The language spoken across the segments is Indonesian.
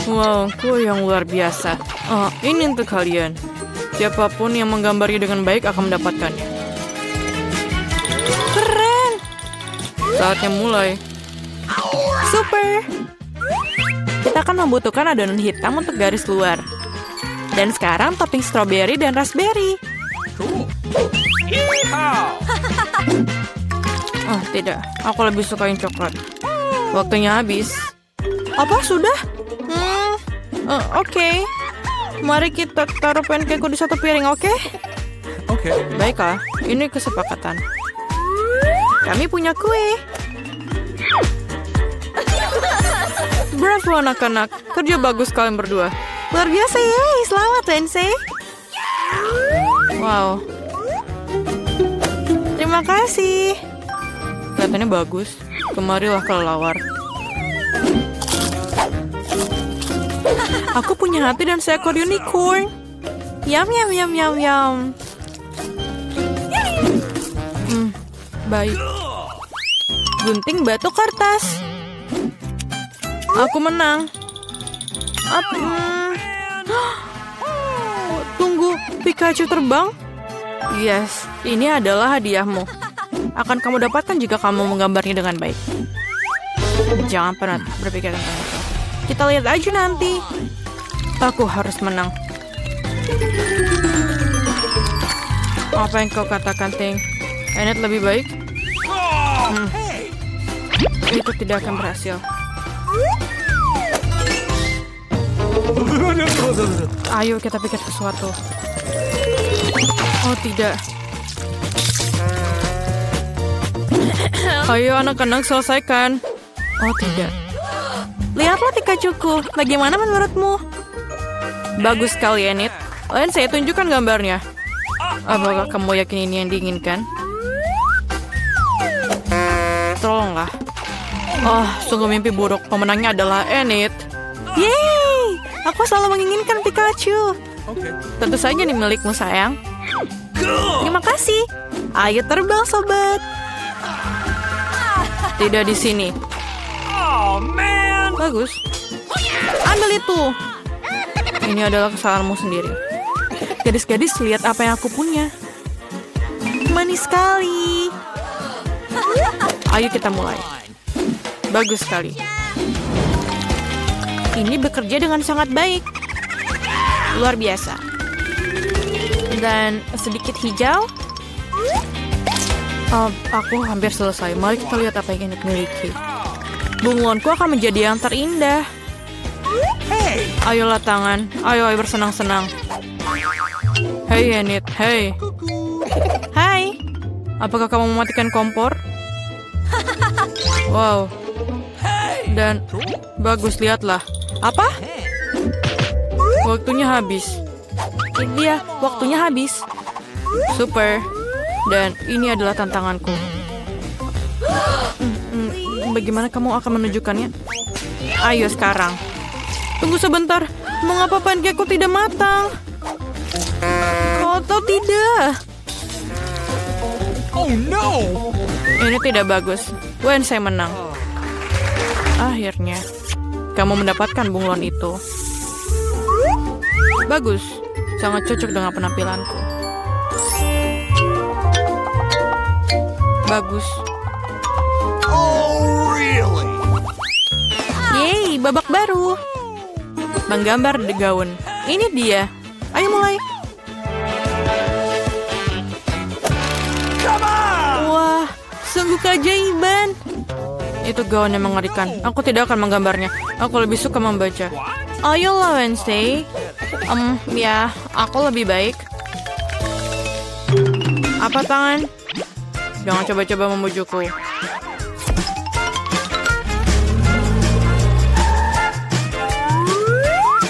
Wow, kue yang luar biasa. Ini untuk kalian. Siapapun yang menggambarnya dengan baik akan mendapatkannya. Keren! Saatnya mulai. Super! Kita akan membutuhkan adonan hitam untuk garis luar. Dan sekarang topping stroberi dan raspberry. Oh, tidak. Aku lebih suka yang coklat. Waktunya habis. Apa, sudah? Oke. Mari kita taruh pancakeku di satu piring, oke? Oke. Baiklah, ini kesepakatan. Kami punya kue. Bravo anak-anak, kerja bagus kalian berdua. Luar biasa ya, selamat Wednesday. Wow. Terima kasih. Kelihatannya bagus. Kemarilah kelelawar. Aku punya hati dan seekor unicorn. Yum, yum, yum, yum, yum. Baik. Gunting batu kertas. Aku menang. Tunggu, Pikachu terbang? Yes, ini adalah hadiahmu. Akan kamu dapatkan jika kamu menggambarnya dengan baik. Jangan pernah berpikir tentang itu. Kita lihat aja nanti. Aku harus menang. Apa yang kau katakan, Ting? Enid lebih baik? Itu tidak akan berhasil. Ayo kita pikir sesuatu. Oh tidak. Ayo anak-anak selesaikan. Oh tidak. Lihatlah Pikachuku. Bagaimana menurutmu? Bagus sekali, Enid. Lain saya tunjukkan gambarnya. Apakah kamu yakin ini yang diinginkan? Tolonglah. Oh, sungguh mimpi buruk. Pemenangnya adalah Enid. Yeay! Aku selalu menginginkan Pikachu. Tentu saja ini milikmu, sayang. Terima kasih. Ayo terbang, sobat. Tidak di sini. Bagus. Ambil itu. Ini adalah kesalahanmu sendiri. Gadis-gadis, lihat apa yang aku punya. Manis sekali. Ayo kita mulai. Bagus sekali. Ini bekerja dengan sangat baik. Luar biasa. Dan sedikit hijau. Aku hampir selesai. Mari kita lihat apa yang Enid miliki. Bunglonku akan menjadi yang terindah. Ayolah tangan. Ayo bersenang-senang. Hei Enid, hei. Hai. Apakah kamu mematikan kompor? Wow. Dan bagus, lihatlah. Apa? Waktunya habis. Ini dia, waktunya habis. Super. Dan ini adalah tantanganku. Bagaimana kamu akan menunjukkannya? Ayo sekarang. Tunggu sebentar. Mengapa pancakeku tidak matang? Atau tidak? Oh no! Ini tidak bagus. Wednesday menang. Akhirnya, kamu mendapatkan bunglon itu. Bagus. Sangat cocok dengan penampilanku. Bagus. Oh, really? Yeay, babak baru. Menggambar di gaun. Ini dia. Ayo mulai. Wah, sungguh keajaiban. Itu gaun yang mengerikan. Aku tidak akan menggambarnya. Aku lebih suka membaca. Ayolah Wednesday. Ya, aku lebih baik. Apa tangan? Jangan coba-coba membujukku.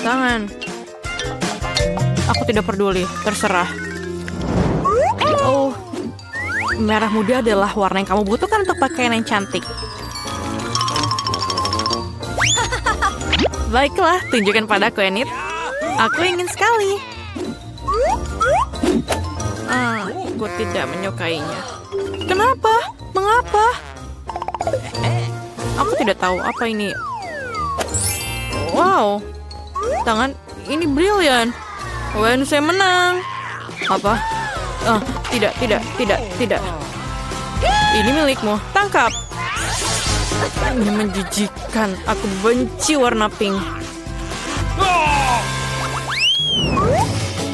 Tangan. Aku tidak peduli, terserah. Oh, merah muda adalah warna yang kamu butuhkan untuk pakaian yang cantik. Baiklah, tunjukkan padaku, Enid. Aku ingin sekali. Aku tidak menyukainya. Kenapa? Mengapa? Aku tidak tahu apa ini. Wow, tangan ini brilian. Wednesday menang. Apa? Tidak. Ini milikmu. Tangkap. Ini menjijikan. Aku benci warna pink.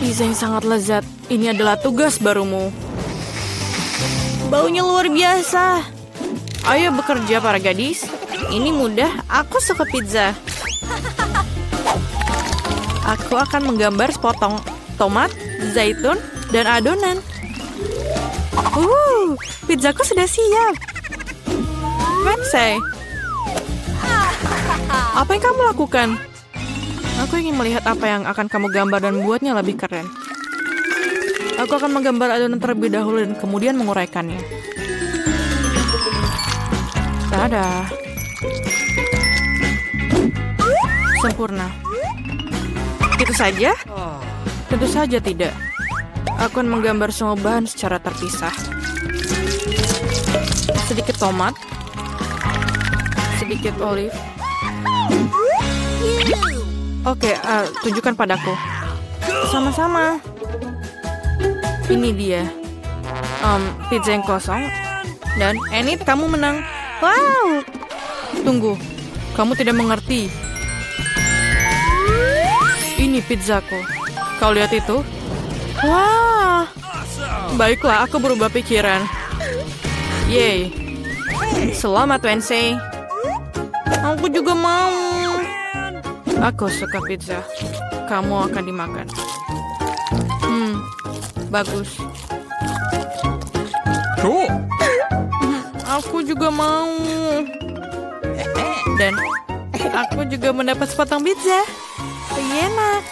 Pizza yang sangat lezat. Ini adalah tugas barumu. Baunya luar biasa. Ayo bekerja para gadis. Ini mudah. Aku suka pizza. Aku akan menggambar sepotong tomat, zaitun, dan adonan. Pizzaku sudah siap. Wednesday, apa yang kamu lakukan? Aku ingin melihat apa yang akan kamu gambar dan buatnya lebih keren. Aku akan menggambar adonan terlebih dahulu dan kemudian menguraikannya. Tada. Sempurna. Itu saja? Tentu saja tidak. Aku akan menggambar semua bahan secara terpisah. Sedikit tomat. Sedikit olive. Oke, tunjukkan padaku. Sama-sama. Ini dia. Pizza yang kosong. Dan Enid, kamu menang. Wow. Tunggu. Kamu tidak mengerti. Ini pizzaku. Kau lihat itu? Wah. Baiklah, aku berubah pikiran. Yeay. Selamat, Wednesday. Aku juga mau. Aku suka pizza. Kamu akan dimakan. Bagus. Cool. Aku juga mau. Dan aku juga mendapat sepotong pizza. Enak.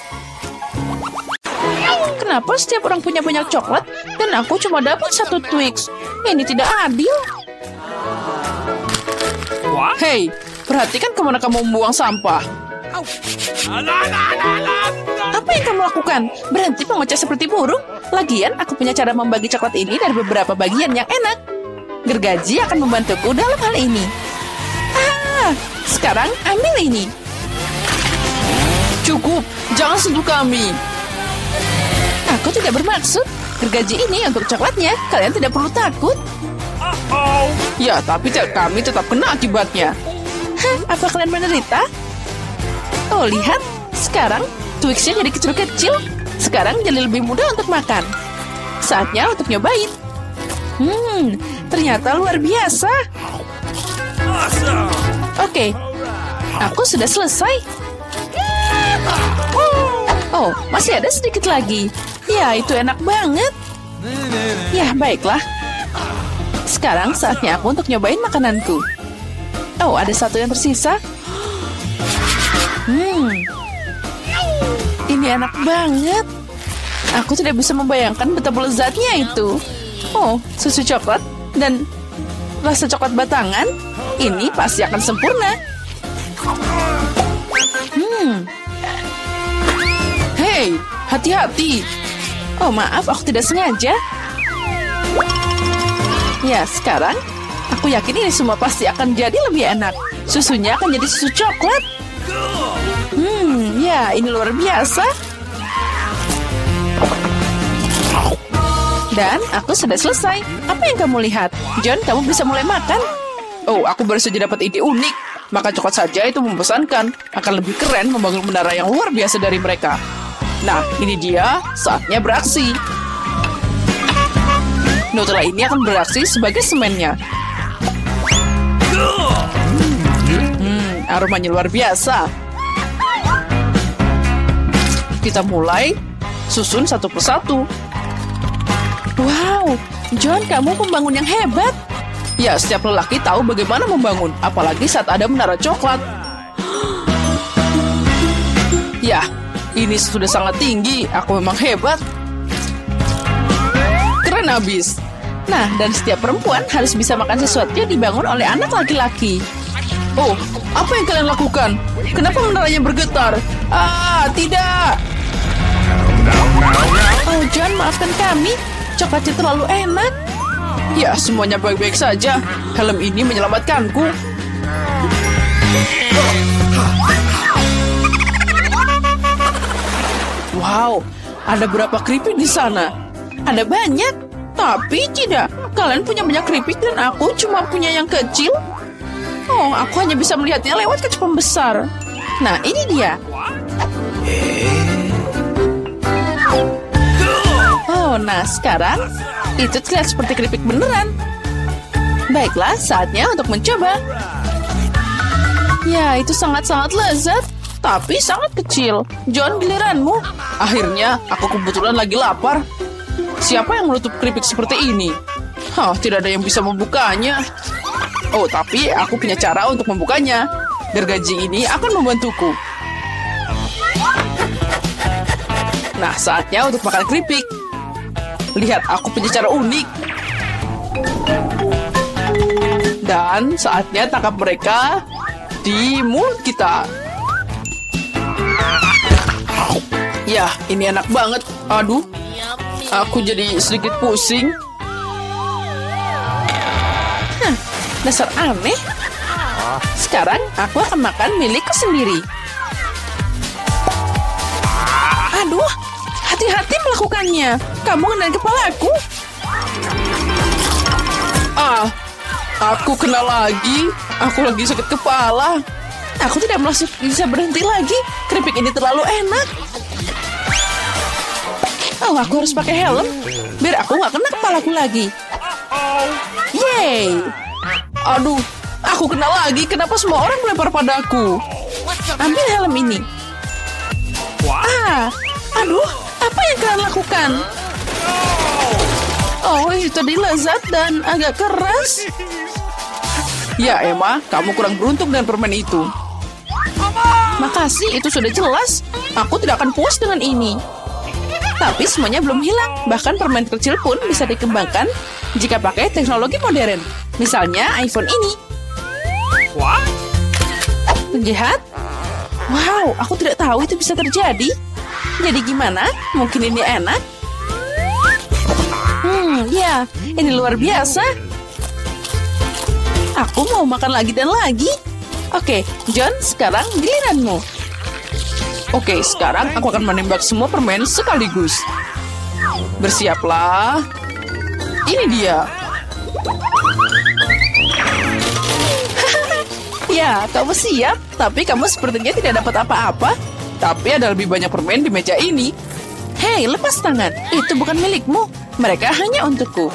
Kenapa setiap orang punya banyak coklat dan aku cuma dapat 1 Twix? Ini tidak adil. Hei, perhatikan kemana kamu membuang sampah. Apa yang kamu lakukan? Berhenti mengoceh seperti burung. Lagian, aku punya cara membagi coklat ini dari beberapa bagian yang enak. Gergaji akan membantuku dalam hal ini. Sekarang ambil ini. Cukup, jangan sentuh kami. Aku tidak bermaksud. Gergaji ini untuk coklatnya. Kalian tidak perlu takut. Ya, tapi kami tetap kena akibatnya. Apa kalian menderita? Oh, lihat. Sekarang Twix-nya jadi kecil-kecil. Sekarang jadi lebih mudah untuk makan. Saatnya untuk nyobain. Ternyata luar biasa. Oke, aku sudah selesai. Oh, masih ada sedikit lagi. Ya, itu enak banget. Ya, baiklah. Sekarang saatnya aku untuk nyobain makananku. Oh, ada satu yang tersisa. Ini enak banget. Aku tidak bisa membayangkan betapa lezatnya itu. Oh, susu coklat dan rasa coklat batangan. Ini pasti akan sempurna. Hei, hati-hati. Oh, maaf, aku tidak sengaja. Ya, sekarang aku yakin ini semua pasti akan jadi lebih enak. Susunya akan jadi susu coklat. Ya, ini luar biasa. Dan aku sudah selesai. Apa yang kamu lihat? John, kamu bisa mulai makan. Oh, aku baru saja dapat ide unik. Makan coklat saja itu membosankan. Akan lebih keren membangun menara yang luar biasa dari mereka. Nah, ini dia. Saatnya beraksi. Nutella ini akan beraksi sebagai semennya. Aromanya luar biasa. Kita mulai susun satu persatu. Wow, John, kamu pembangun yang hebat. Ya, setiap lelaki tahu bagaimana membangun, apalagi saat ada menara coklat. Ya, ini sudah sangat tinggi. Aku memang hebat. Keren abis. Nah, dan setiap perempuan harus bisa makan sesuatu yang dibangun oleh anak laki-laki. Oh, apa yang kalian lakukan? Kenapa menaranya bergetar? Tidak. Oh, John, maafkan kami. Coklatnya terlalu enak. Ya, semuanya baik-baik saja. Helm ini menyelamatkanku. Wow, ada berapa keripik di sana? Ada banyak, tapi tidak. Kalian punya banyak keripik dan aku cuma punya yang kecil. Oh, aku hanya bisa melihatnya lewat kaca pembesar. Nah, ini dia. Oh, nah sekarang itu terlihat seperti keripik beneran. Baiklah, saatnya untuk mencoba. Ya, itu sangat-sangat lezat, tapi sangat kecil. John, giliranmu. Akhirnya, aku kebetulan lagi lapar. Siapa yang menutup keripik seperti ini? Tidak ada yang bisa membukanya. Oh, tapi aku punya cara untuk membukanya. Gergaji ini akan membantuku. Nah, saatnya untuk makan keripik. Lihat, aku punya cara unik. Dan saatnya tangkap mereka di mulut kita. Ya, ini enak banget. Aduh, aku jadi sedikit pusing. Dasar aneh. Sekarang aku akan makan milikku sendiri. Aduh, hati-hati melakukannya. Kamu ngenai kepalaku. Aku kena lagi. Aku lagi sakit kepala. Aku tidak bisa berhenti lagi. Keripik ini terlalu enak. Oh, aku harus pakai helm biar aku nggak kena kepalaku lagi. Yeay. Aduh, aku kena lagi. Kenapa semua orang melempar padaku? Ambil helm ini. Aduh, apa yang kalian lakukan? Oh, itu tadi lezat dan agak keras. Ya, Emma, kamu kurang beruntung dengan permen itu. Makasih, itu sudah jelas. Aku tidak akan puas dengan ini. Tapi semuanya belum hilang. Bahkan permen kecil pun bisa dikembangkan jika pakai teknologi modern. Misalnya iPhone ini. Penjahat? Wow, aku tidak tahu itu bisa terjadi. Jadi gimana? Mungkin ini enak? Ya, ini luar biasa. Aku mau makan lagi dan lagi. Oke, John, sekarang giliranmu. Oke, sekarang aku akan menembak semua permen sekaligus. Bersiaplah. Ini dia. Ya, kamu siap, tapi kamu sepertinya tidak dapat apa-apa. Tapi ada lebih banyak permen di meja ini. Hei, lepas tangan. Itu bukan milikmu. Mereka hanya untukku.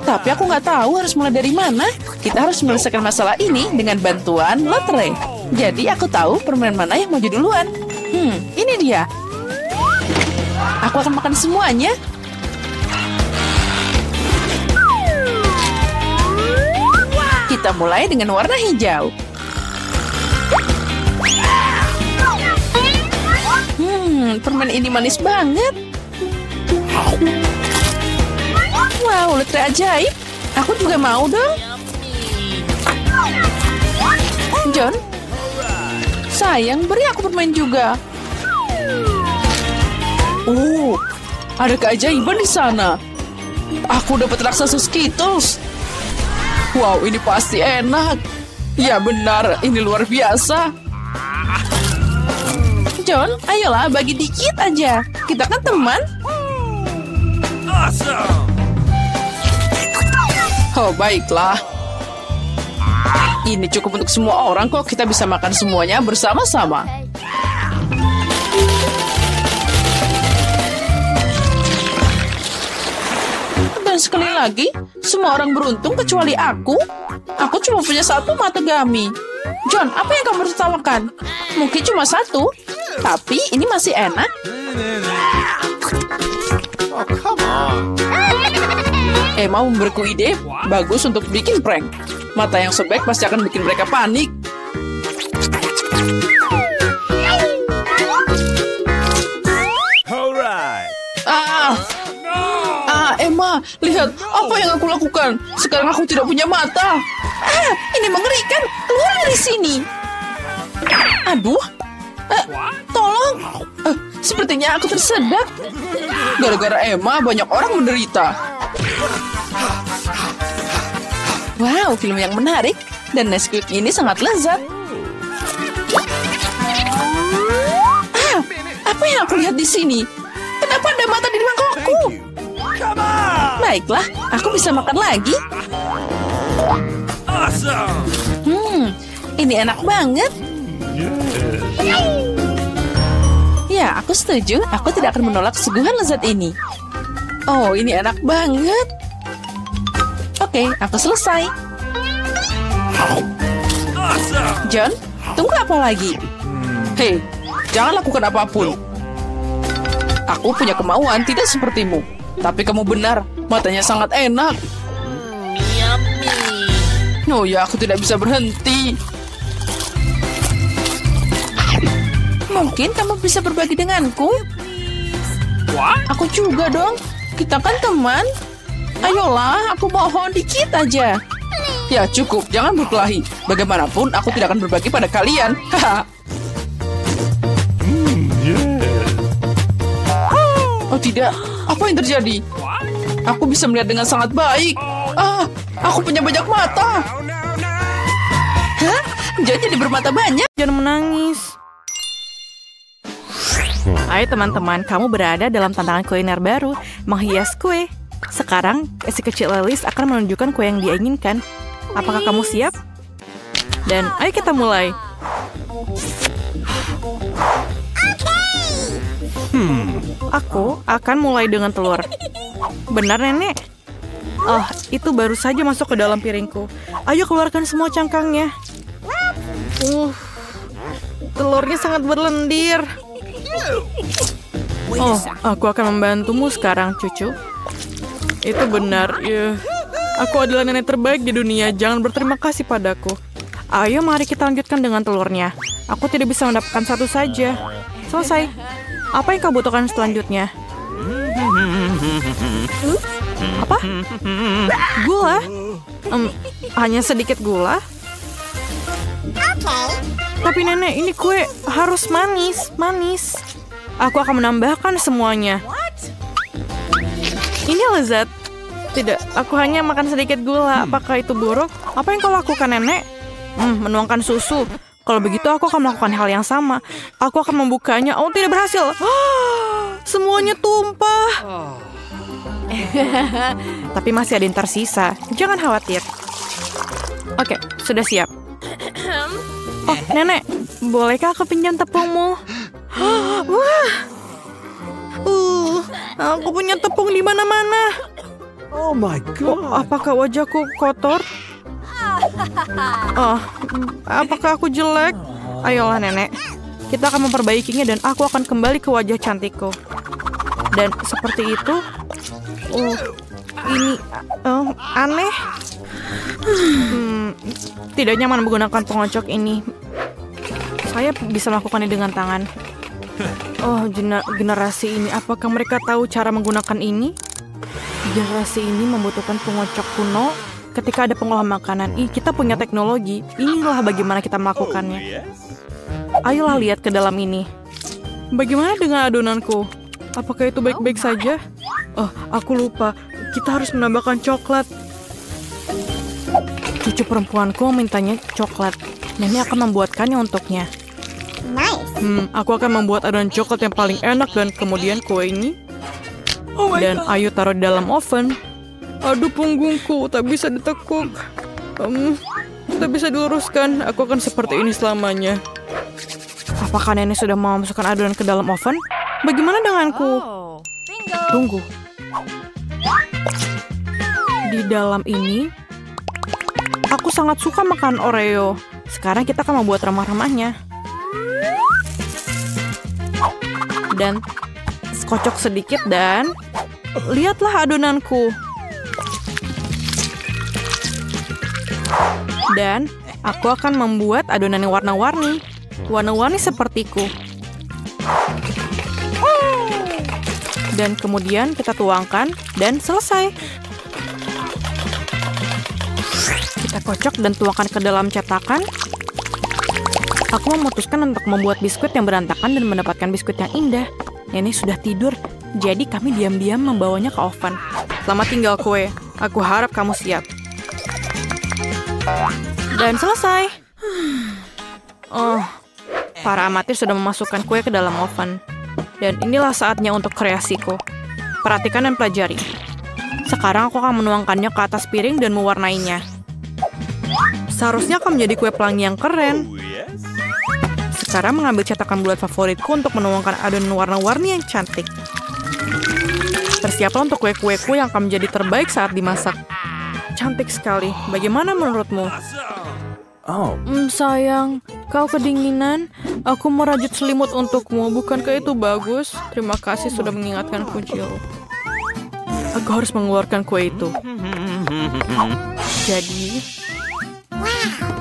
Tapi aku nggak tahu harus mulai dari mana. Kita harus menyelesaikan masalah ini dengan bantuan lotre. Jadi aku tahu permen mana yang maju duluan. Ini dia. Aku akan makan semuanya. Kita mulai dengan warna hijau. Permen ini manis banget. Wow, lotre ajaib. Aku juga mau dong. John, sayang, beri aku permen juga. Oh, ada keajaiban di sana. Aku dapat raksasa Skittles. Wow, ini pasti enak. Ya benar, ini luar biasa. John, ayolah bagi dikit aja. Kita kan teman. Oh, baiklah. Ini cukup untuk semua orang kok. Kita bisa makan semuanya bersama-sama. Dan sekali lagi, semua orang beruntung kecuali aku. Aku cuma punya satu mata gami. John, apa yang kamu tertawakan? Mungkin cuma satu, tapi ini masih enak. Oh, come on. Emma memberiku ide bagus untuk bikin prank. Mata yang sobek pasti akan bikin mereka panik. Alright. Emma, lihat apa yang aku lakukan. Sekarang aku tidak punya mata. Ini mengerikan. Keluar dari sini. Aduh. Tolong. Sepertinya aku tersedak. Gara-gara Emma, banyak orang menderita. Wow, film yang menarik. Dan Nesquik ini sangat lezat. Apa yang aku lihat di sini? Kenapa ada mata di mangkokku? Baiklah, aku bisa makan lagi. Ini enak banget. Ya, aku setuju. Aku tidak akan menolak kesuguhan lezat ini. Oh, ini enak banget. Oke, aku selesai. John, tunggu apa lagi? Hei, jangan lakukan apapun. Aku punya kemauan tidak sepertimu. Tapi kamu benar, matanya sangat enak. Oh ya, aku tidak bisa berhenti. Mungkin kamu bisa berbagi denganku. Aku juga dong. Kita kan teman. Ayolah, aku mohon dikit aja. Ya cukup, jangan berkelahi. Bagaimanapun, aku tidak akan berbagi pada kalian. Oh tidak, apa yang terjadi? Aku bisa melihat dengan sangat baik. Aku punya banyak mata. Hah? Jadi bermata banyak? Jangan menangis. Ayo teman-teman, kamu berada dalam tantangan kuliner baru, menghias kue. Sekarang, si kecil Alice akan menunjukkan kue yang dia inginkan. Apakah kamu siap? Dan ayo kita mulai. Aku akan mulai dengan telur. Benar, Nenek? Oh, itu baru saja masuk ke dalam piringku. Ayo keluarkan semua cangkangnya. Telurnya sangat berlendir. Oh, aku akan membantumu sekarang, cucu. Itu benar, ya. Aku adalah nenek terbaik di dunia. Jangan berterima kasih padaku. Ayo, mari kita lanjutkan dengan telurnya. Aku tidak bisa mendapatkan satu saja. Selesai. Apa yang kau butuhkan selanjutnya? Apa? Gula? Hanya sedikit gula? Tapi nenek, ini kue harus manis. Aku akan menambahkan semuanya. Ini lezat. Tidak, aku hanya makan sedikit gula. Apakah itu buruk? Apa yang kau lakukan, Nenek? Menuangkan susu. Kalau begitu, aku akan melakukan hal yang sama. Aku akan membukanya. Oh, tidak berhasil. Semuanya tumpah. Tapi masih ada yang tersisa. Jangan khawatir. Oke, sudah siap. Oh, Nenek, bolehkah aku pinjam tepungmu? Wah. Aku punya tepung di mana-mana. Oh my God. Apakah wajahku kotor? Apakah aku jelek? Ayolah, Nenek. Kita akan memperbaikinya dan aku akan kembali ke wajah cantikku. Dan seperti itu. Ini aneh. Tidak nyaman menggunakan pengocok ini. Saya bisa melakukannya dengan tangan. Oh, generasi ini. Apakah mereka tahu cara menggunakan ini? Generasi ini membutuhkan pengocok kuno. Ketika ada pengolahan makanan, kita punya teknologi. Inilah bagaimana kita melakukannya. Ayolah lihat ke dalam ini. Bagaimana dengan adonanku? Apakah itu baik-baik saja? Oh, aku lupa. Kita harus menambahkan coklat. Cucu perempuanku mintanya coklat. Nenek akan membuatkannya untuknya. Aku akan membuat adonan coklat yang paling enak dan kemudian kue ini. Dan ayo taruh di dalam oven. Aduh, punggungku tak bisa ditekuk. Tak bisa diluruskan. Aku akan seperti ini selamanya. Apakah nenek sudah mau masukkan adonan ke dalam oven? Bagaimana denganku? Tunggu. Di dalam ini, aku sangat suka makan Oreo. Sekarang kita akan membuat remah-remahnya. Dan kocok sedikit dan lihatlah adonanku. Dan aku akan membuat adonan yang warna-warni. Warna-warni sepertiku. Dan kemudian kita tuangkan dan selesai. Kita kocok dan tuangkan ke dalam cetakan. Aku memutuskan untuk membuat biskuit yang berantakan dan mendapatkan biskuit yang indah. Nenek sudah tidur, jadi kami diam-diam membawanya ke oven. Selamat tinggal kue. Aku harap kamu siap. Dan selesai. Oh, para amatir sudah memasukkan kue ke dalam oven. Dan inilah saatnya untuk kreasiku. Perhatikan dan pelajari. Sekarang aku akan menuangkannya ke atas piring dan mewarnainya. Seharusnya akan menjadi kue pelangi yang keren. Sekarang mengambil cetakan bulat favoritku untuk menuangkan adonan warna-warni yang cantik. Bersiaplah untuk kue-kueku yang akan menjadi terbaik saat dimasak. Cantik sekali. Bagaimana menurutmu? Sayang, kau kedinginan. Aku merajut selimut untukmu. Bukankah itu bagus? Terima kasih sudah mengingatkanku, Jill. Aku harus mengeluarkan kue itu. Jadi,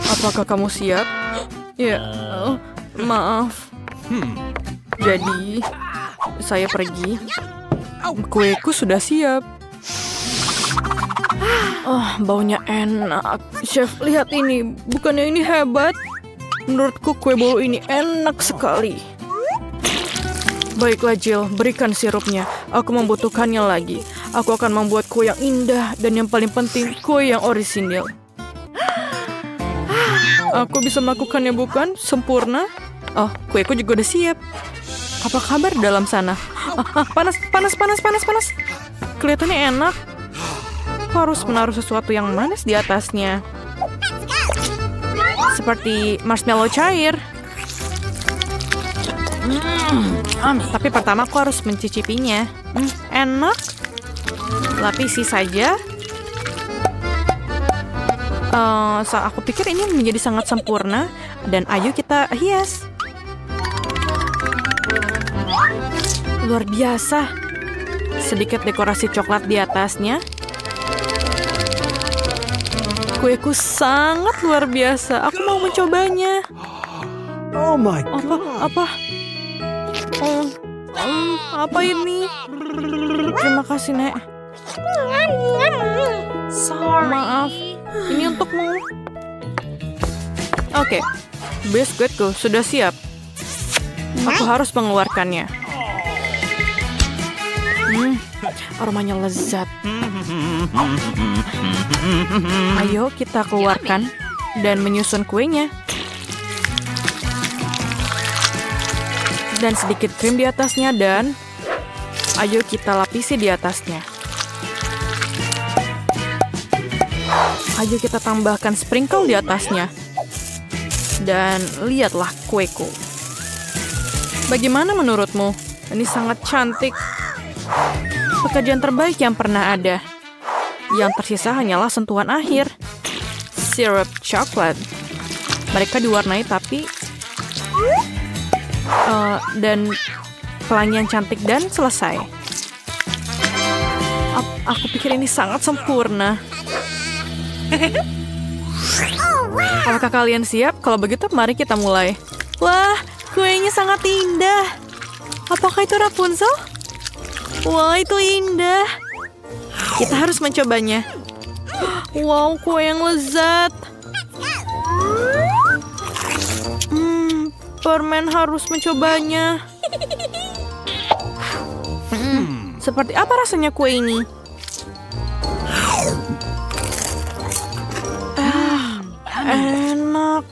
apakah kamu siap? Ya, maaf. Jadi, saya pergi. Kueku sudah siap. Baunya enak. Chef, lihat ini. Bukannya ini hebat? Menurutku kue bolu ini enak sekali. Baiklah Jill, berikan sirupnya. Aku membutuhkannya lagi. Aku akan membuat kue yang indah dan yang paling penting, kue yang orisinil. Aku bisa melakukannya bukan? Sempurna? Oh, kueku juga udah siap. Apa kabar dalam sana? Panas. Kelihatannya enak. Aku harus menaruh sesuatu yang manis di atasnya. Seperti marshmallow cair. Tapi pertama aku harus mencicipinya. Enak. Lapisi saja. Aku pikir ini menjadi sangat sempurna. Dan ayo kita hias. Luar biasa. Sedikit dekorasi coklat di atasnya. Kueku sangat luar biasa. Aku mau mencobanya. Oh my God. Apa? Apa ini? Terima kasih, Nek. Maaf. Ini untukmu. Oke. Biskuitku sudah siap. Aku harus mengeluarkannya. Aromanya lezat. Ayo kita keluarkan dan menyusun kuenya. Dan sedikit krim di atasnya dan ayo kita lapisi di atasnya. Ayo kita tambahkan sprinkle di atasnya. Dan lihatlah kueku. Bagaimana menurutmu? Ini sangat cantik. Pekerjaan terbaik yang pernah ada. Yang tersisa hanyalah sentuhan akhir. Sirup coklat. Mereka diwarnai tapi dan pelangi yang cantik dan selesai. Aku pikir ini sangat sempurna. Apakah kalian siap? Kalau begitu mari kita mulai. Wah, kuenya sangat indah. Apakah itu Rapunzel? Wah, itu indah. Kita harus mencobanya. Wow, kue yang lezat. Permen harus mencobanya. Seperti apa rasanya kue ini? Enak.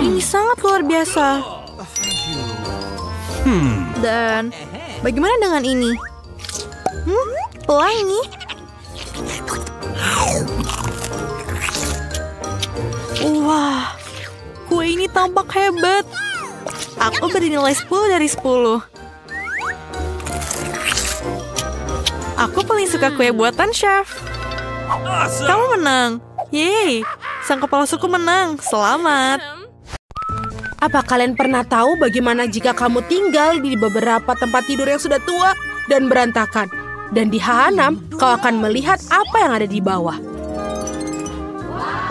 Ini sangat luar biasa. Dan bagaimana dengan ini? Pelangi. Wah, kue ini tampak hebat. Aku beri nilai 10 dari 10. Aku paling suka kue buatan chef. Kamu menang. Yeay, sang kepala suku menang. Selamat. Apa kalian pernah tahu bagaimana jika kamu tinggal di beberapa tempat tidur yang sudah tua dan berantakan? Dan di H6, kau akan melihat apa yang ada di bawah.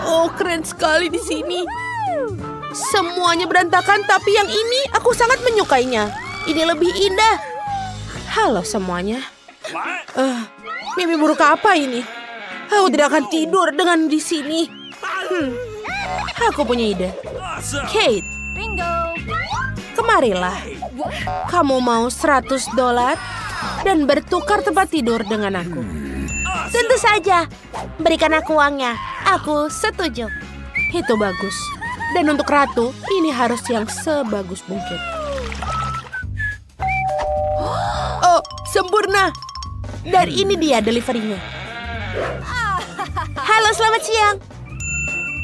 Oh, keren sekali di sini. Semuanya berantakan, tapi yang ini aku sangat menyukainya. Ini lebih indah. Halo semuanya. Mimpi buruk apa ini? Aku tidak akan tidur dengan di sini. Aku punya ide. Kate, kemarilah. Kamu mau $100 dan bertukar tempat tidur dengan aku? Tentu saja. Berikan aku uangnya. Aku setuju. Itu bagus. Dan untuk ratu, ini harus yang sebagus mungkin. Oh, sempurna. Dan ini dia deliverynya. Halo, selamat siang.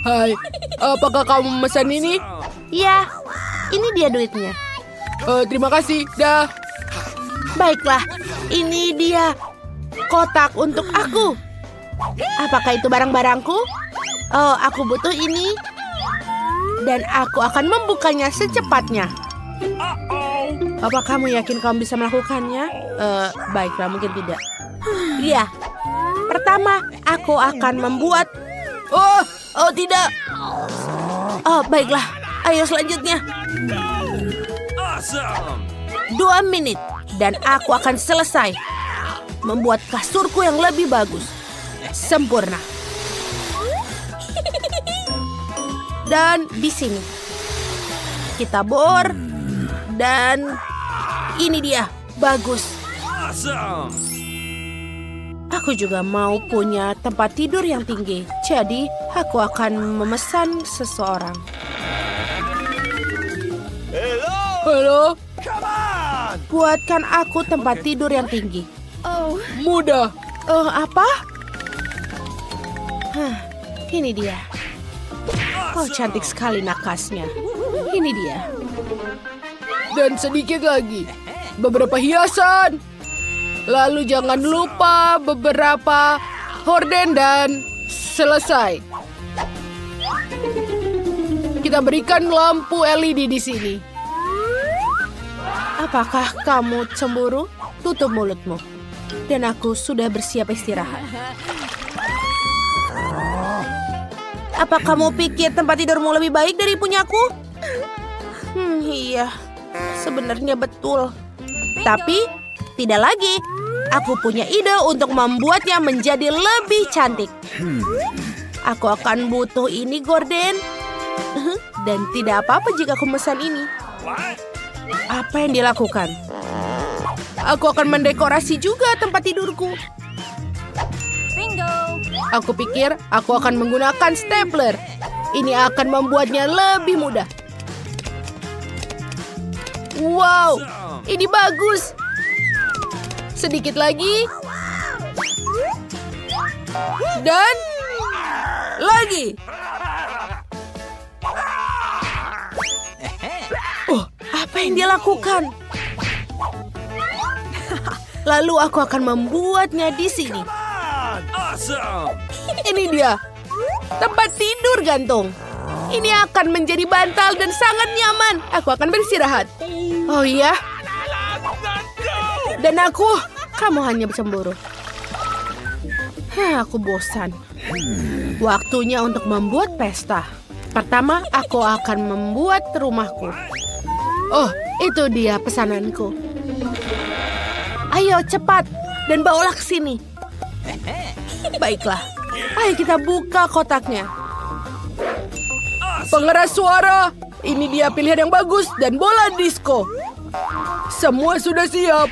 Hai, apakah kamu memesan ini? Ya, ini dia duitnya. Terima kasih, dah. Baiklah, ini dia kotak untuk aku. Apakah itu barang-barangku? Oh, aku butuh ini. Dan aku akan membukanya secepatnya. Apa kamu yakin kamu bisa melakukannya? Baiklah, mungkin tidak. Iya. Pertama, aku akan membuat... Oh tidak. Oh, baiklah. Ayo selanjutnya. 2 menit. Dan aku akan selesai membuat kasurku yang lebih bagus. Sempurna. Dan di sini kita bor. Dan ini dia. Bagus. Aku juga mau punya tempat tidur yang tinggi. Jadi aku akan memesan seseorang. Halo? Buatkan aku tempat tidur yang tinggi. Mudah. Apa? Ini dia. Oh, cantik sekali nakasnya. Ini dia. Dan sedikit lagi. Beberapa hiasan. Lalu jangan lupa beberapa horden dan selesai. Kita berikan lampu LED di sini. Apakah kamu cemburu? Tutup mulutmu. Dan aku sudah bersiap istirahat. Apa kamu pikir tempat tidurmu lebih baik dari punyaku? Iya. Sebenarnya betul. Tapi tidak lagi. Aku punya ide untuk membuatnya menjadi lebih cantik. Aku akan butuh ini, Gordon. Dan tidak apa-apa jika aku memesan ini. Apa yang dilakukan? Aku akan mendekorasi juga tempat tidurku. Bingo. Aku pikir aku akan menggunakan stapler. Ini akan membuatnya lebih mudah. Wow, ini bagus. Sedikit lagi. Dan lagi. Oh, apa yang dia lakukan? Lalu aku akan membuatnya di sini. Ini dia. Tempat tidur gantung. Ini akan menjadi bantal dan sangat nyaman. Aku akan beristirahat. Oh iya. Dan kamu hanya bercemburu. Aku bosan. Waktunya untuk membuat pesta. Pertama, aku akan membuat rumahku. Oh, itu dia pesananku. Ayo cepat dan bawalah ke sini. Baiklah. Ayo kita buka kotaknya. Pengeras suara. Ini dia pilihan yang bagus dan bola disco. Semua sudah siap.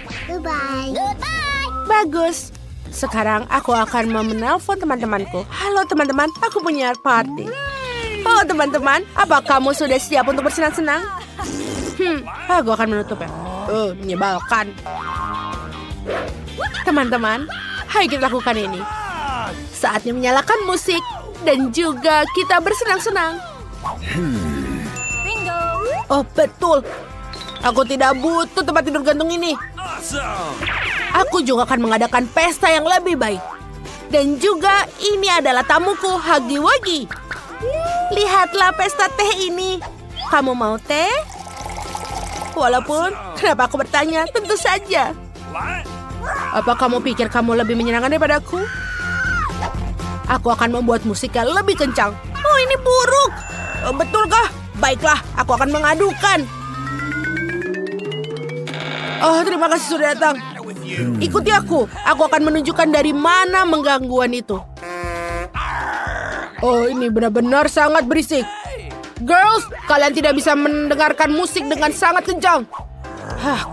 Bagus. Sekarang aku akan menelpon teman-temanku. Halo teman-teman, aku punya party. Oh teman-teman, apa kamu sudah siap untuk bersenang-senang? Aku akan menutupnya. Menyebalkan. Teman-teman, ayo kita lakukan ini. Saatnya menyalakan musik dan juga kita bersenang-senang. Bingo. Oh betul. Aku tidak butuh tempat tidur gantung ini. Aku juga akan mengadakan pesta yang lebih baik. Dan juga ini adalah tamuku, Huggy Wuggy. Lihatlah pesta teh ini. Kamu mau teh? Walaupun, kenapa aku bertanya? Tentu saja. Apa kamu pikir kamu lebih menyenangkan daripada aku? Aku akan membuat musiknya lebih kencang. Oh, ini buruk. Betulkah? Baiklah, aku akan mengadukan. Oh, terima kasih sudah datang. Ikuti aku. Aku akan menunjukkan dari mana menggangguan itu. Oh, ini benar-benar sangat berisik. Girls, kalian tidak bisa mendengarkan musik dengan sangat kencang.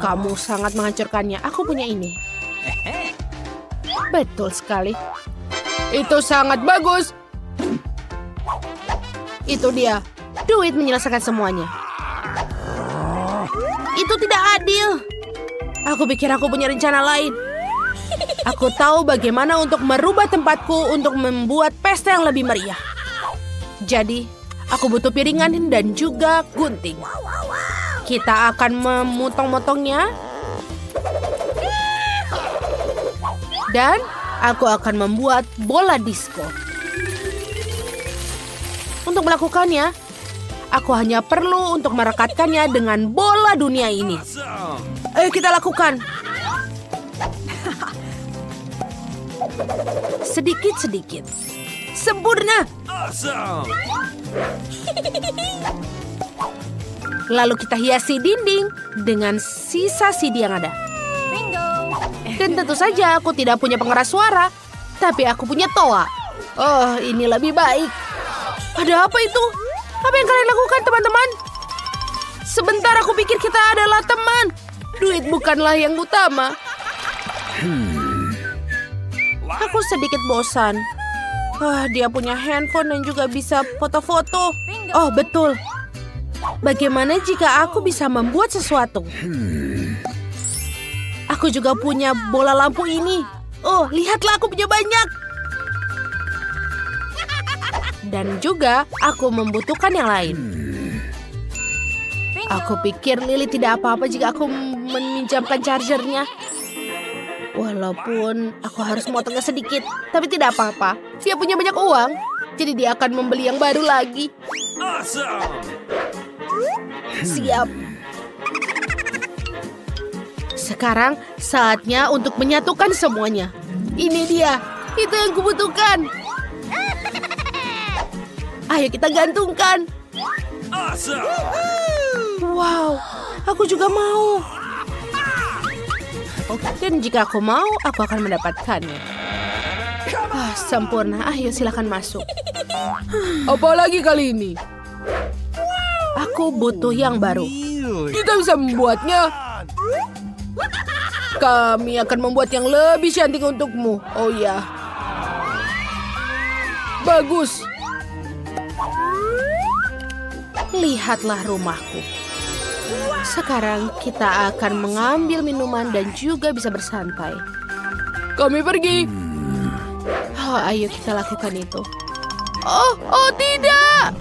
Kamu sangat menghancurkannya. Aku punya ini. Betul sekali. Itu sangat bagus. Itu dia. Duit menyelesaikan semuanya. Itu tidak adil. Aku pikir aku punya rencana lain. Aku tahu bagaimana untuk merubah tempatku untuk membuat pesta yang lebih meriah. Jadi, aku butuh piringan dan juga gunting. Kita akan memotong-motongnya. Dan aku akan membuat bola disco. Untuk melakukannya, aku hanya perlu untuk merekatkannya dengan bola dunia ini. Ayo kita lakukan. Sedikit-sedikit. Sempurna. Lalu kita hiasi dinding dengan sisa CD yang ada. Dan tentu saja aku tidak punya pengeras suara, tapi aku punya toa. Oh, ini lebih baik. Ada apa itu? Apa yang kalian lakukan, teman-teman? Sebentar, aku pikir kita adalah teman. Duit bukanlah yang utama. Aku sedikit bosan. Dia punya handphone dan juga bisa foto-foto. Oh, betul. Bagaimana jika aku bisa membuat sesuatu? Aku juga punya bola lampu ini. Oh, lihatlah aku punya banyak. Dan juga aku membutuhkan yang lain. Aku pikir Lily tidak apa-apa jika aku meminjamkan chargernya. Walaupun aku harus memotongnya sedikit. Tapi tidak apa-apa. Dia punya banyak uang. Jadi dia akan membeli yang baru lagi. Siap. Sekarang saatnya untuk menyatukan semuanya. Ini dia. Itu yang kubutuhkan. Ayo kita gantungkan. Wow, aku juga mau. Dan jika aku mau, aku akan mendapatkannya. Sempurna. Ayo silakan masuk. Apalagi kali ini? Aku butuh yang baru. Kita bisa membuatnya. Kami akan membuat yang lebih cantik untukmu. Oh ya. Bagus. Lihatlah rumahku. Sekarang kita akan mengambil minuman dan juga bisa bersantai. Kami pergi. Oh, ayo kita lakukan itu. Oh tidak.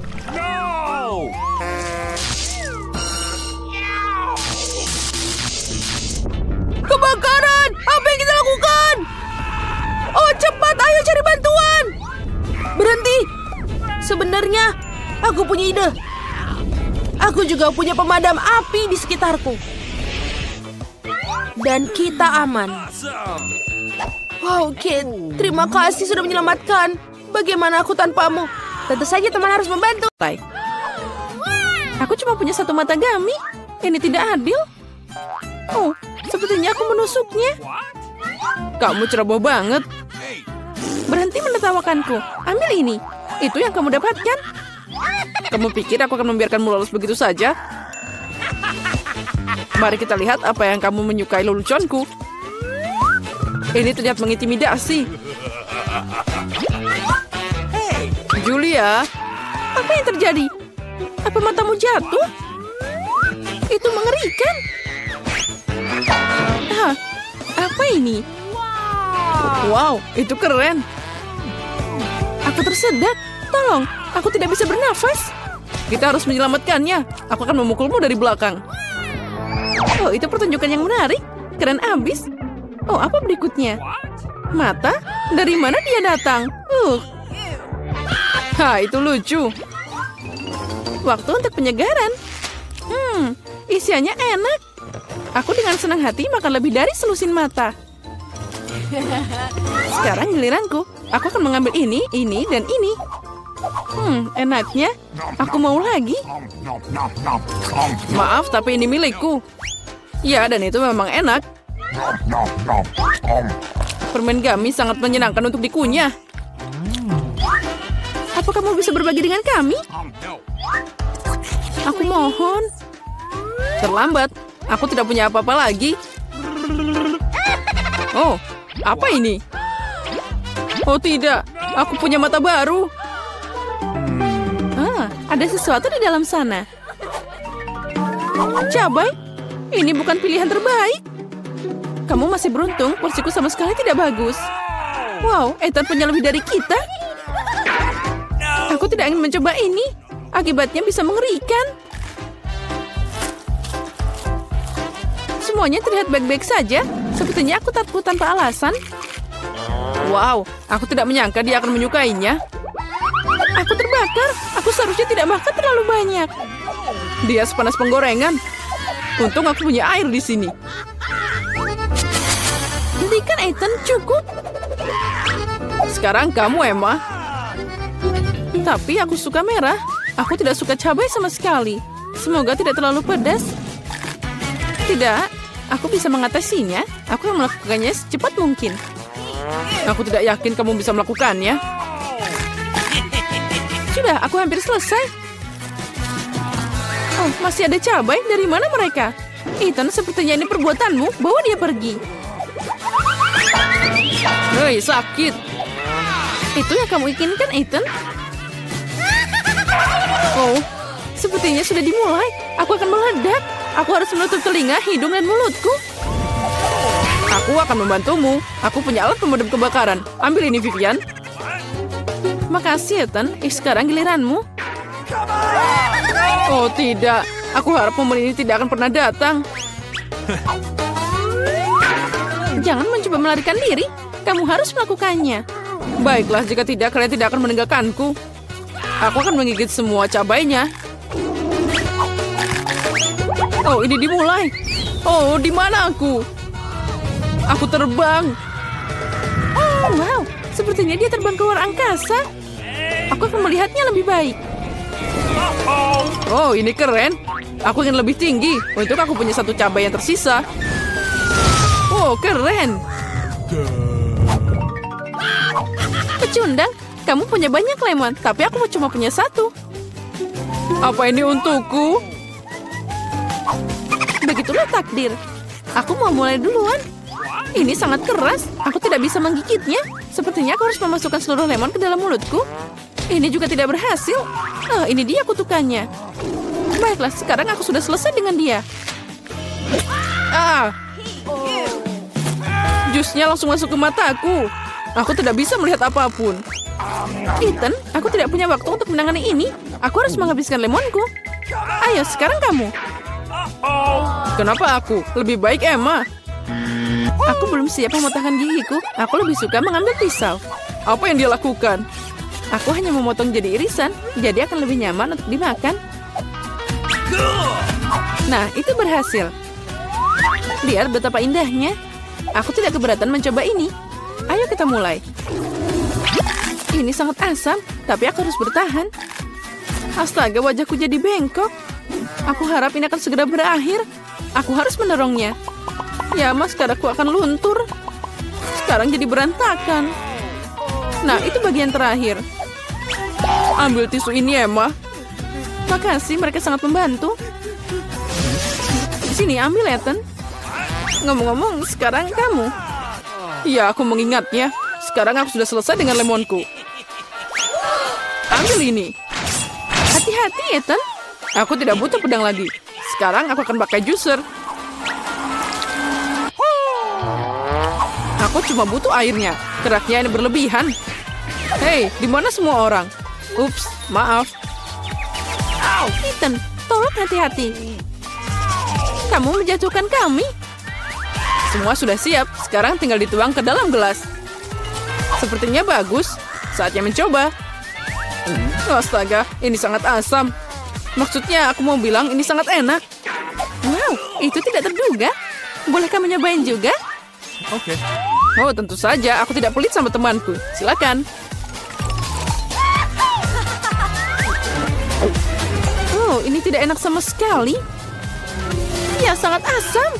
Kebakaran! Apa yang kita lakukan? Oh, cepat, ayo cari bantuan. Berhenti. Sebenarnya, aku punya ide. Aku juga punya pemadam api di sekitarku. Dan kita aman. Wow, Kit. Terima kasih sudah menyelamatkan. Bagaimana aku tanpamu? Tentu saja teman harus membantu. Aku cuma punya satu mata gami. Ini tidak adil. Oh, sepertinya aku menusuknya. Kamu ceroboh banget. Berhenti menertawakanku. Ambil ini. Itu yang kamu dapatkan. Kamu pikir aku akan membiarkanmu lolos begitu saja? Mari kita lihat apa yang kamu menyukai leluconku. Ini terlihat mengintimidasi. Julia, apa yang terjadi? Apa matamu jatuh? Itu mengerikan. Apa ini? Wow, itu keren. Aku tersedak. Tolong, aku tidak bisa bernafas. Kita harus menyelamatkannya. Aku akan memukulmu dari belakang. Oh, itu pertunjukan yang menarik. Keren abis. Oh, apa berikutnya? Mata? Dari mana dia datang? Itu lucu. Waktu untuk penyegaran. Isiannya enak. Aku dengan senang hati makan lebih dari selusin mata. Sekarang giliranku. Aku akan mengambil ini, dan ini. Enaknya. Aku mau lagi. Maaf, tapi ini milikku. Ya, dan itu memang enak. Permen gummy sangat menyenangkan untuk dikunyah. Apa kamu bisa berbagi dengan kami? Aku mohon. Terlambat. Aku tidak punya apa-apa lagi. Oh, apa ini? Oh tidak, aku punya mata baru. Ada sesuatu di dalam sana. Cabai? Ini bukan pilihan terbaik. Kamu masih beruntung, porsiku sama sekali tidak bagus. Wow, Ethan punya lebih dari kita. Aku tidak ingin mencoba ini. Akibatnya bisa mengerikan. Semuanya terlihat baik-baik saja. Sepertinya aku takut tanpa alasan. Wow, aku tidak menyangka dia akan menyukainya. Aku terbakar. Aku seharusnya tidak makan terlalu banyak. Dia sepanas penggorengan. Untung aku punya air di sini. Hentikan, Ethan, cukup. Sekarang kamu, Emma. Tapi aku suka merah. Aku tidak suka cabai sama sekali. Semoga tidak terlalu pedas. Tidak, aku bisa mengatasinya. Aku akan melakukannya secepat mungkin. Aku tidak yakin kamu bisa melakukannya. Sudah, aku hampir selesai. Oh, masih ada cabai? Dari mana mereka? Ethan, sepertinya ini perbuatanmu. Bawa dia pergi. Hei, sakit. Itu yang kamu inginkan, Ethan? Oh, sepertinya sudah dimulai. Aku akan meledak. Aku harus menutup telinga, hidung, dan mulutku. Aku akan membantumu. Aku punya alat pemadam kebakaran. Ambil ini, Vivian. Makasih, Ethan. Sekarang giliranmu. Oh, tidak. Aku harap momen ini tidak akan pernah datang. Jangan mencoba melarikan diri. Kamu harus melakukannya. Baiklah, jika tidak, kalian tidak akan meninggalkanku. Aku akan menggigit semua cabainya. Oh, ini dimulai. Oh, di mana aku? Aku terbang. Oh, wow. Sepertinya dia terbang ke luar angkasa. Aku akan melihatnya lebih baik. Oh, ini keren. Aku ingin lebih tinggi. Untuk aku punya satu cabai yang tersisa. Oh, keren. Pecundang, kamu punya banyak lemon, tapi aku cuma punya satu. Apa ini untukku? Begitulah takdir. Aku mau mulai duluan. Ini sangat keras. Aku tidak bisa menggigitnya. Sepertinya aku harus memasukkan seluruh lemon ke dalam mulutku. Ini juga tidak berhasil. Oh, ini dia kutukannya. Baiklah, sekarang aku sudah selesai dengan dia. Ah, jusnya langsung masuk ke mataku. Aku tidak bisa melihat apapun. Ethan, aku tidak punya waktu untuk menangani ini. Aku harus menghabiskan lemonku. Ayo, sekarang kamu. Kenapa aku? Lebih baik Emma. Aku belum siap memotongkan gigiku. Aku lebih suka mengambil pisau. Apa yang dia lakukan? Aku hanya memotong jadi irisan, jadi akan lebih nyaman untuk dimakan. Nah, itu berhasil. Lihat betapa indahnya. Aku tidak keberatan mencoba ini. Ayo kita mulai. Ini sangat asam, tapi aku harus bertahan. Astaga, wajahku jadi bengkok. Aku harap ini akan segera berakhir. Aku harus mendorongnya. Ya, maskarku akan luntur. Sekarang jadi berantakan. Nah, itu bagian terakhir. Ambil tisu ini, Emma. Makasih, mereka sangat membantu. Sini, ambil, Ethan. Ngomong-ngomong, sekarang kamu. Iya, aku mengingatnya. Sekarang aku sudah selesai dengan lemonku. Ambil ini. Hati-hati, Ethan. Aku tidak butuh pedang lagi. Sekarang aku akan pakai juicer. Aku cuma butuh airnya. Keraknya ini berlebihan. Hei, di mana semua orang? Ups, maaf. Ethan, tolong hati-hati. Kamu menjatuhkan kami. Semua sudah siap. Sekarang tinggal dituang ke dalam gelas. Sepertinya bagus. Saatnya mencoba. Astaga, ini sangat asam. Maksudnya aku mau bilang ini sangat enak. Wow, itu tidak terduga. Bolehkah menyobain juga? Oke. Oh, tentu saja. Aku tidak pelit sama temanku. Silakan. Oh, ini tidak enak sama sekali. Ya, sangat asam.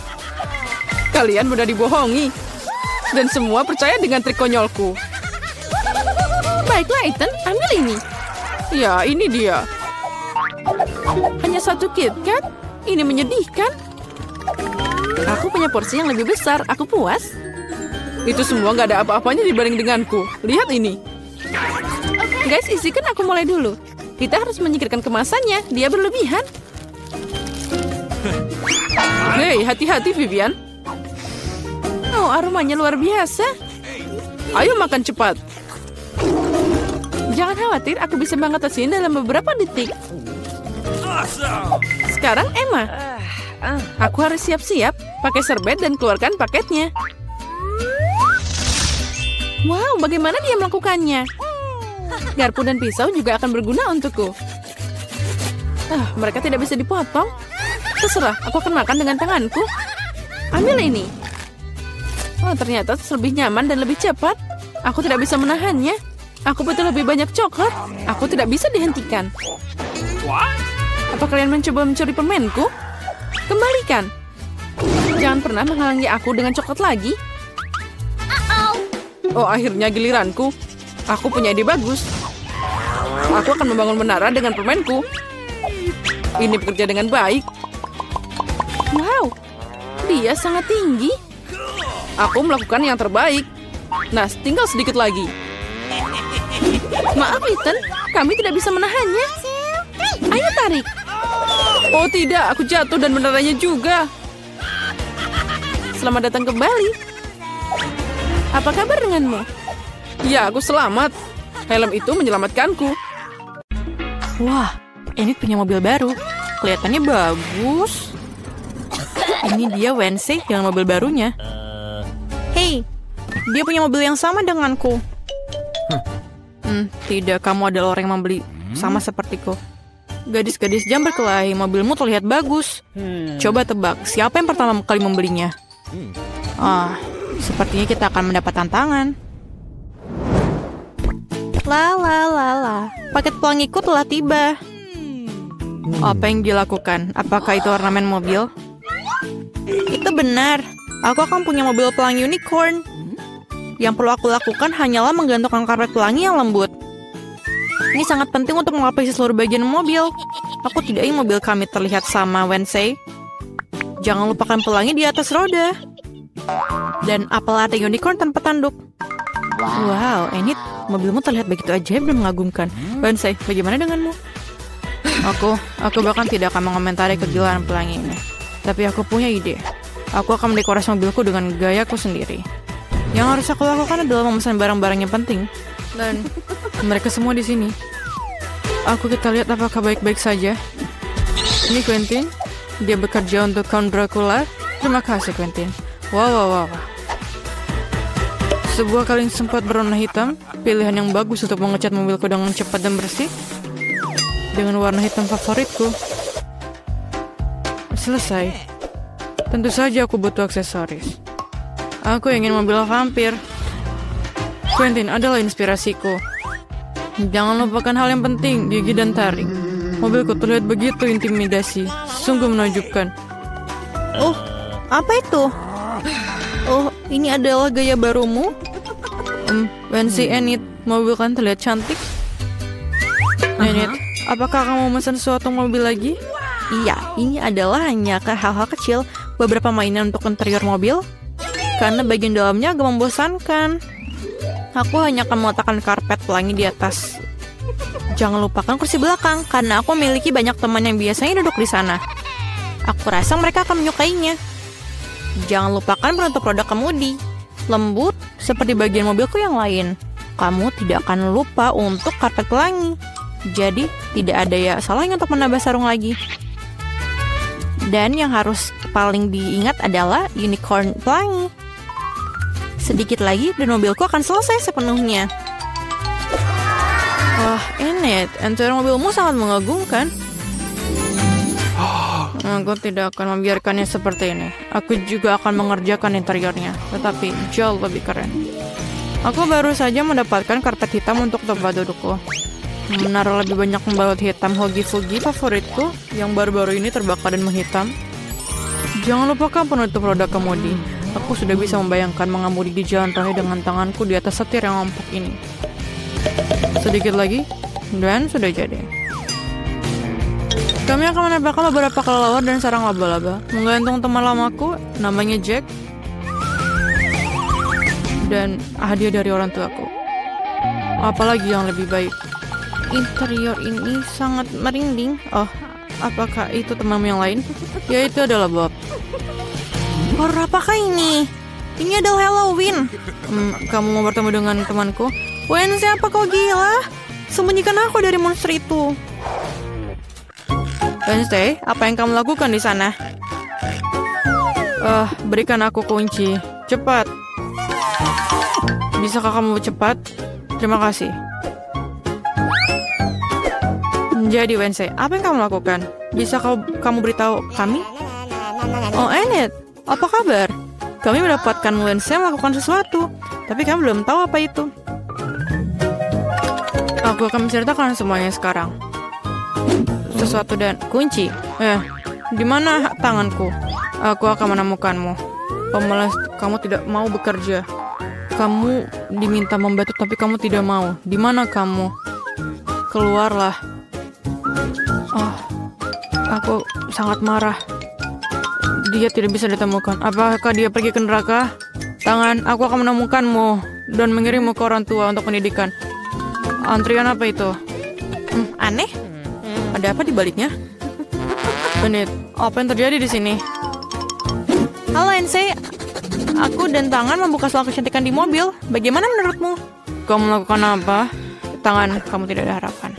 Kalian mudah dibohongi. Dan semua percaya dengan trik konyolku. Baiklah, Ethan. Ambil ini. Ya, ini dia. Hanya satu KitKat? Ini menyedihkan. Aku punya porsi yang lebih besar. Aku puas. Itu semua gak ada apa-apanya dibanding denganku. Lihat ini. Guys, izinkan aku mulai dulu. Kita harus menyingkirkan kemasannya. Dia berlebihan. Hei, hati-hati Vivian. Oh, aromanya luar biasa. Ayo makan cepat. Jangan khawatir, aku bisa mengatasin dalam beberapa detik. Sekarang Emma. Aku harus siap-siap. Pakai serbet dan keluarkan paketnya. Wow, bagaimana dia melakukannya? Garpu dan pisau juga akan berguna untukku. Mereka tidak bisa dipotong. Terserah, aku akan makan dengan tanganku. Ambil ini. Oh, ternyata lebih nyaman dan lebih cepat. Aku tidak bisa menahannya. Aku butuh lebih banyak coklat. Aku tidak bisa dihentikan. Apa kalian mencoba mencuri permenku? Kembalikan. Jangan pernah menghalangi aku dengan coklat lagi. Oh, akhirnya giliranku. Aku punya ide bagus. Aku akan membangun menara dengan permenku. Ini bekerja dengan baik. Wow, dia sangat tinggi. Aku melakukan yang terbaik. Nah, tinggal sedikit lagi. Maaf, Ethan. Kami tidak bisa menahannya. Ayo tarik. Oh tidak, aku jatuh dan menerannya juga. Selamat datang kembali. Apa kabar denganmu? Ya, aku selamat. Helm itu menyelamatkanku. Wah, Enid punya mobil baru. Kelihatannya bagus. Ini dia Wednesday dengan mobil barunya. Hei, dia punya mobil yang sama denganku. Tidak, kamu adalah orang yang membeli sama sepertiku. Gadis-gadis jam berkelahi, mobilmu terlihat bagus. Coba tebak, siapa yang pertama kali membelinya? Sepertinya kita akan mendapat tantangan. Paket pelangiku telah tiba. Apa yang dilakukan? Apakah itu ornamen mobil? Itu benar. Aku akan punya mobil pelangi unicorn. Yang perlu aku lakukan hanyalah menggantungkan karpet pelangi yang lembut. Ini sangat penting untuk melapisi seluruh bagian mobil. Aku tidak ingin mobil kami terlihat sama Wednesday. Jangan lupakan pelangi di atas roda. Dan apel latte unicorn tanpa tanduk. Wow, Enid, mobilmu terlihat begitu ajaib dan mengagumkan. Wednesday, bagaimana denganmu? Aku bahkan tidak akan mengomentari kegilaan pelangi ini. Tapi aku punya ide. Aku akan mendekorasi mobilku dengan gayaku sendiri. Yang harus aku lakukan adalah memesan barang-barang yang penting. Dan mereka semua di sini. Kita lihat apakah baik-baik saja. Ini Quentin. Dia bekerja untuk Count Dracula. Terima kasih, Quentin. Wow. Sebuah kaleng sempat berwarna hitam. Pilihan yang bagus untuk mengecat mobilku dengan cepat dan bersih. Dengan warna hitam favoritku. Selesai. Tentu saja aku butuh aksesoris. Aku ingin mobil vampir. Quentin adalah inspirasiku. Jangan lupakan hal yang penting, gigi dan taring. Mobilku terlihat begitu intimidasi. Sungguh menakjubkan. Oh, apa itu? Oh, ini adalah gaya barumu? Wednesday, Enid, mobil kan terlihat cantik. Enid, apakah kamu memesan sesuatu mobil lagi? Iya, ini adalah hanya hal-hal kecil. Beberapa mainan untuk interior mobil. Karena bagian dalamnya agak membosankan. Aku hanya akan meletakkan karpet pelangi di atas. Jangan lupakan kursi belakang, karena aku memiliki banyak teman yang biasanya duduk di sana. Aku rasa mereka akan menyukainya. Jangan lupakan penutup roda kemudi. Lembut, seperti bagian mobilku yang lain. Kamu tidak akan lupa untuk karpet pelangi. Jadi, tidak ada salahnya untuk menambah sarung lagi. Dan yang harus paling diingat adalah unicorn pelangi. Sedikit lagi dan mobilku akan selesai sepenuhnya. Wah, Enid, interior mobilmu sangat mengagumkan. Aku tidak akan membiarkannya seperti ini. Aku juga akan mengerjakan interiornya, tetapi jauh lebih keren. Aku baru saja mendapatkan karpet hitam untuk tempat dudukku. Menaruh lebih banyak pembalut hitam hogi-fugi favoritku yang baru-baru ini terbakar dan menghitam. Jangan lupakan penutup roda kemudi. Aku sudah bisa membayangkan mengemudi di jalan raya dengan tanganku di atas setir yang empuk ini. Sedikit lagi, dan sudah jadi. Kami akan menambahkan beberapa kelelawar dan sarang laba-laba. Menggantung teman lamaku, namanya Jack. Dan hadiah dari orang tuaku. Apalagi yang lebih baik. Interior ini sangat merinding. Oh, apakah itu temanmu yang lain? Ya, itu adalah Bob. Horor apakah ini? Ini adalah Halloween. Kamu mau bertemu dengan temanku? Wednesday, apa kau gila? Sembunyikan aku dari monster itu. Wednesday, apa yang kamu lakukan di sana? Berikan aku kunci. Cepat. Bisakah kamu cepat? Terima kasih. Jadi Wednesday, apa yang kamu lakukan? Bisa kamu beritahu kami? Oh, Enid, apa kabar? Kami mendapatkan Wednesday melakukan sesuatu, tapi kami belum tahu apa itu. Aku akan menceritakan semuanya sekarang. Sesuatu dan kunci. Di mana tanganku? Aku akan menemukanmu. Pemalas, kamu tidak mau bekerja. Kamu diminta membantu, tapi kamu tidak mau. Di mana kamu? Keluarlah. Oh, aku sangat marah. Dia tidak bisa ditemukan. Apakah dia pergi ke neraka? Tangan, aku akan menemukanmu dan mengirimmu ke orang tua untuk pendidikan. Antrian apa itu? Aneh. Ada apa di baliknya? Benit, apa yang terjadi di sini? Halo Ensei, aku dan Tangan membuka soal kecantikan di mobil. Bagaimana menurutmu? Kamu melakukan apa? Tangan, kamu tidak ada harapan.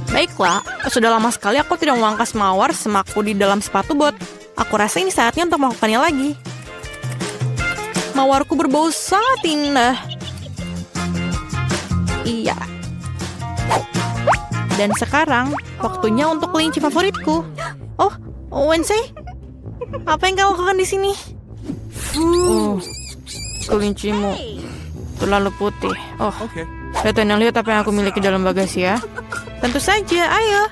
Baiklah, sudah lama sekali aku tidak memangkas mawar semaku di dalam sepatu bot. Aku rasa ini saatnya untuk melakukannya lagi. Mawarku berbau sangat indah. Iya. Dan sekarang, waktunya untuk kelinci favoritku. Oh, Wednesday? Apa yang kau lakukan di sini? Kelincimu terlalu putih. Oh, lihat apa yang aku miliki dalam bagasi ya. Tentu saja, ayo.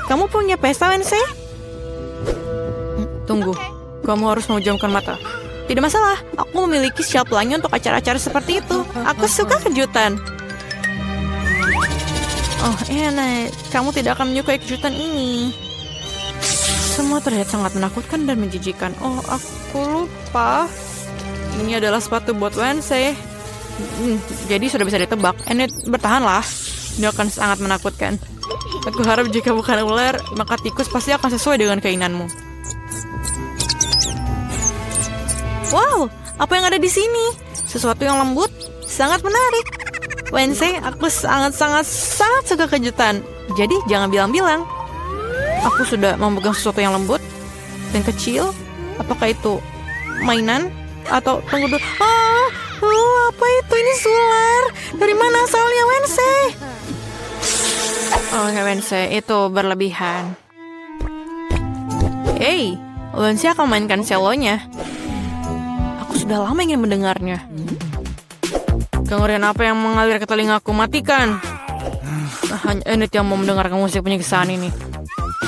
Kamu punya pesta, Wednesday? Tunggu, kamu harus memejamkan mata. Tidak masalah, aku memiliki shelf lainnya untuk acara-acara seperti itu. Aku suka kejutan. Oh, enak. Kamu tidak akan menyukai kejutan ini. Semua terlihat sangat menakutkan dan menjijikan. Oh, aku lupa. Ini adalah sepatu buat Wednesday. Jadi sudah bisa ditebak. Enid, bertahanlah. Ini akan sangat menakutkan. Aku harap jika bukan ular, maka tikus pasti akan sesuai dengan keinginanmu. Wow, apa yang ada di sini? Sesuatu yang lembut, sangat menarik. Wednesday, aku sangat suka kejutan. Jadi jangan bilang-bilang. Aku sudah memegang sesuatu yang lembut dan kecil. Apakah itu mainan? Atau tunggu dulu. Apa itu? Ini sular. Dari mana asalnya, Wednesday? Oh, Wednesday, itu berlebihan. Hey, Wednesday akan mainkan selonya. Aku sudah lama ingin mendengarnya. Kengerian apa yang mengalir ke telingaku? Matikan. Hanya Enid yang mau mendengarkan musik penyiksaan ini.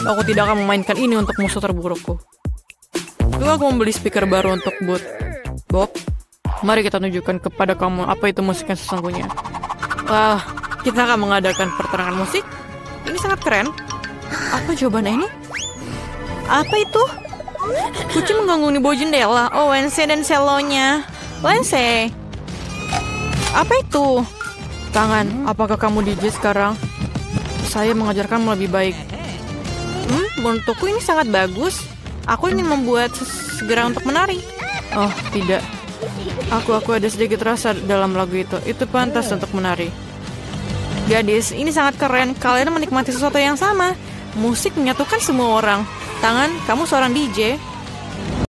Aku tidak akan memainkan ini untuk musuh terburukku. Lalu aku membeli speaker baru untuk Bob. Mari kita tunjukkan kepada kamu apa itu musik yang sesungguhnya. Kita akan mengadakan pertarungan musik. Ini sangat keren. Apa jawabannya ini? Apa itu? Kucing mengganggu di bawah jendela. Oh, Wednesday dan selonya. Wednesday. Apa itu? Tangan, apakah kamu DJ sekarang? Saya mengajarkanmu lebih baik. Untukku ini sangat bagus. Aku ingin membuat segera untuk menari. Oh, tidak. Aku ada sedikit rasa dalam lagu itu. Itu pantas untuk menari. Gadis, ini sangat keren. Kalian menikmati sesuatu yang sama. Musik menyatukan semua orang. Tangan, kamu seorang DJ.